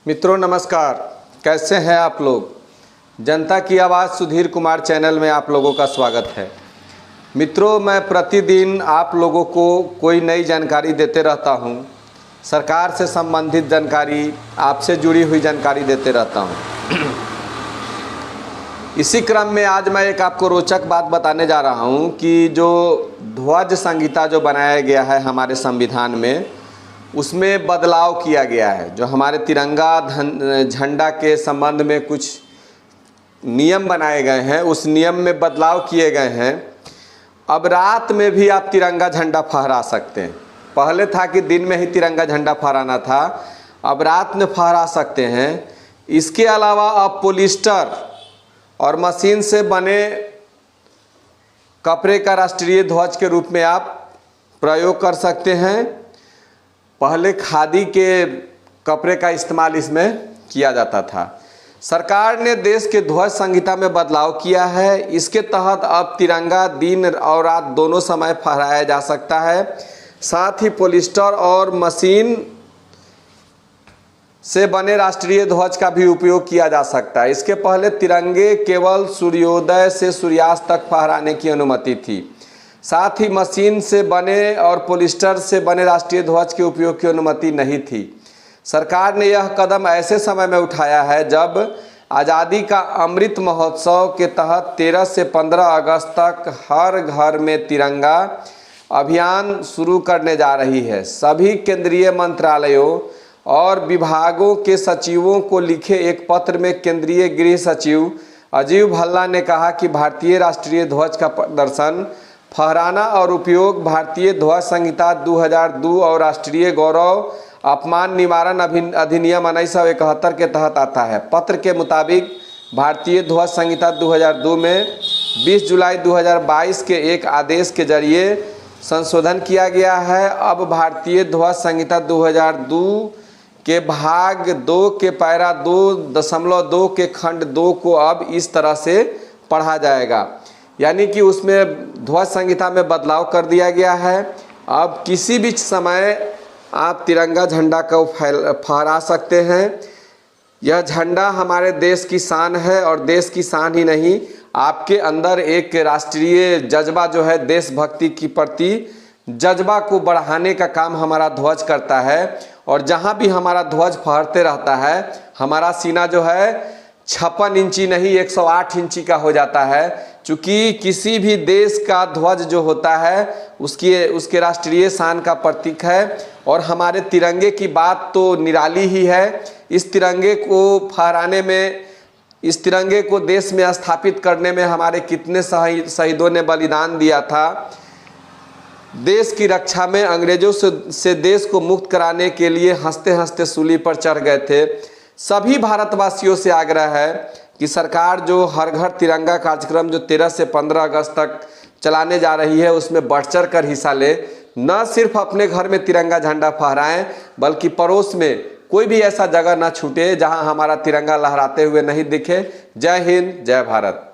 मित्रों नमस्कार, कैसे हैं आप लोग। जनता की आवाज़ सुधीर कुमार चैनल में आप लोगों का स्वागत है। मित्रों, मैं प्रतिदिन आप लोगों को कोई नई जानकारी देते रहता हूं। सरकार से संबंधित जानकारी, आपसे जुड़ी हुई जानकारी देते रहता हूं। इसी क्रम में आज मैं एक आपको रोचक बात बताने जा रहा हूं कि जो ध्वज संहिता जो बनाया गया है हमारे संविधान में, उसमें बदलाव किया गया है। जो हमारे तिरंगा झंडा के संबंध में कुछ नियम बनाए गए हैं, उस नियम में बदलाव किए गए हैं। अब रात में भी आप तिरंगा झंडा फहरा सकते हैं। पहले था कि दिन में ही तिरंगा झंडा फहराना था, अब रात में फहरा सकते हैं। इसके अलावा अब पॉलिस्टर और मशीन से बने कपड़े का राष्ट्रीय ध्वज के रूप में आप प्रयोग कर सकते हैं। पहले खादी के कपड़े का इस्तेमाल इसमें किया जाता था। सरकार ने देश के ध्वज संहिता में बदलाव किया है। इसके तहत अब तिरंगा दिन और रात दोनों समय फहराया जा सकता है। साथ ही पॉलिस्टर और मशीन से बने राष्ट्रीय ध्वज का भी उपयोग किया जा सकता है। इसके पहले तिरंगे केवल सूर्योदय से सूर्यास्त तक फहराने की अनुमति थी। साथ ही मशीन से बने और पॉलिस्टर से बने राष्ट्रीय ध्वज के उपयोग की अनुमति नहीं थी। सरकार ने यह कदम ऐसे समय में उठाया है जब आज़ादी का अमृत महोत्सव के तहत 13 से 15 अगस्त तक हर घर में तिरंगा अभियान शुरू करने जा रही है। सभी केंद्रीय मंत्रालयों और विभागों के सचिवों को लिखे एक पत्र में केंद्रीय गृह सचिव अजीत भल्ला ने कहा कि भारतीय राष्ट्रीय ध्वज का प्रदर्शन, फहराना और उपयोग भारतीय ध्वज संहिता 2002 और राष्ट्रीय गौरव अपमान निवारण अधिनियम 1971 के तहत आता है। पत्र के मुताबिक भारतीय ध्वज संहिता 2002 में 20 जुलाई 2022 के एक आदेश के जरिए संशोधन किया गया है। अब भारतीय ध्वज संहिता 2002 के भाग 2 के पैरा 2.2 के खंड 2 को अब इस तरह से पढ़ा जाएगा, यानी कि उसमें ध्वज संहिता में बदलाव कर दिया गया है। अब किसी भी समय आप तिरंगा झंडा को फहरा सकते हैं। यह झंडा हमारे देश की शान है और देश की शान ही नहीं, आपके अंदर एक राष्ट्रीय जज्बा जो है, देशभक्ति के प्रति जज्बा को बढ़ाने का काम हमारा ध्वज करता है। और जहाँ भी हमारा ध्वज फहरते रहता है, हमारा सीना जो है 56 इंची नहीं 108 इंची का हो जाता है। चूँकि किसी भी देश का ध्वज जो होता है उसके राष्ट्रीय शान का प्रतीक है। और हमारे तिरंगे की बात तो निराली ही है। इस तिरंगे को फहराने में, इस तिरंगे को देश में स्थापित करने में हमारे कितने शहीदों ने बलिदान दिया था। देश की रक्षा में अंग्रेजों से देश को मुक्त कराने के लिए हंसते हंसते सूली पर चढ़ गए थे। सभी भारतवासियों से आग्रह है कि सरकार जो हर घर तिरंगा कार्यक्रम जो 13 से 15 अगस्त तक चलाने जा रही है, उसमें बढ़ चढ़ कर हिस्सा ले। न सिर्फ अपने घर में तिरंगा झंडा फहराएं, बल्कि पड़ोस में कोई भी ऐसा जगह ना छूटे जहां हमारा तिरंगा लहराते हुए नहीं दिखे। जय हिंद, जय भारत।